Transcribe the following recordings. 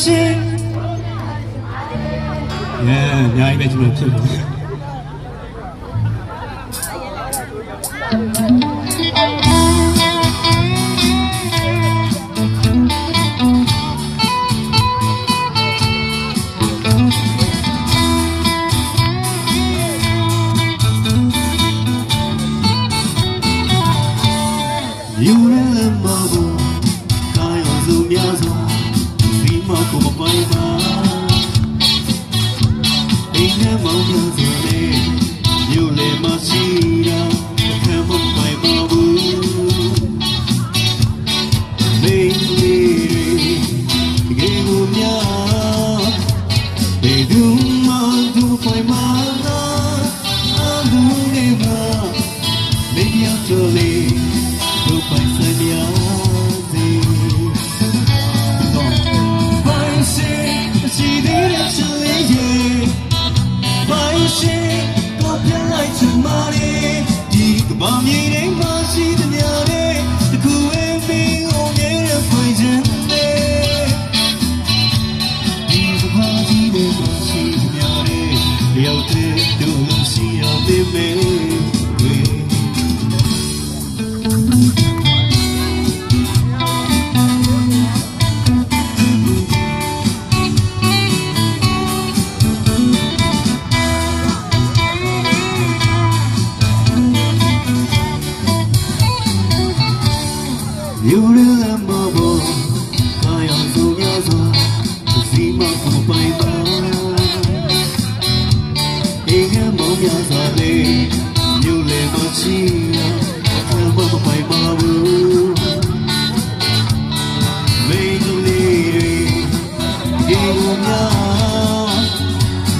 ရှင်ညာကြီးပဲကျလို့ဖြစ်လို့ယူရလမဘူကာယောစုများစွာဒီမကိုမပိုင်ပါအိမ်ထဲမောင်များစွာနဲ့ယူလေမရှိတာခံမပိုင်ပါဘူးမေးလေးတကယ်ကိုများဘယ်သူမှသူပိုင်မှာလားအလူနေမှာမေးရတော့လေပိုင်စရာစီပိုင်စီတဲ့ချွေရဲ့ပိုင်စီတော့ပြန်လိုက်ချင်မာလေဒီကဘာမြေထဲမှာရှိတဲ့ညာတဲ့တခုဝဲပင်အောင်ရဲ့ဖွင့်ခြင်းနဲ့ဒီကဘာကြီးတဲ့မှာရှိတဲ့ညာတဲ့ရောက်တဲ့ဒုစီရပေမဲ့ယူရလမဘောကာယောစုများစွာစီမကိုပိုင်ပါအိမ်ထဲမောင်များစွာလေးယူလေမရှိအမမပိုင်ပါဘူးမေးလူလေးတွေဒီလိုများ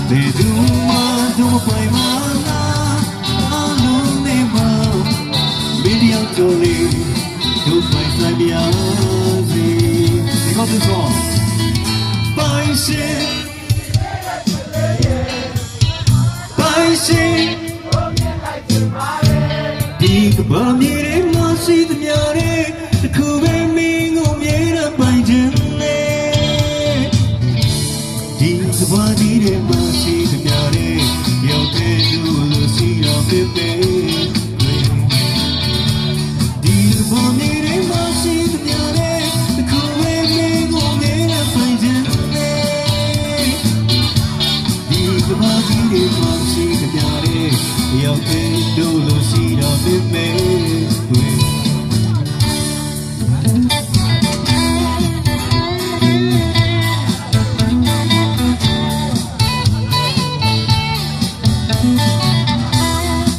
ဘယ်သူမှတော့ပိုင်ပါလားအလုံးနေမှာမင်းရောက်တော့လေတို့ပိုင်ဆိုင်ပြစီဒီကောင်းဆုံးပိုင်ရှင်ပိုင်ရှင်ဒီကဘာမြေ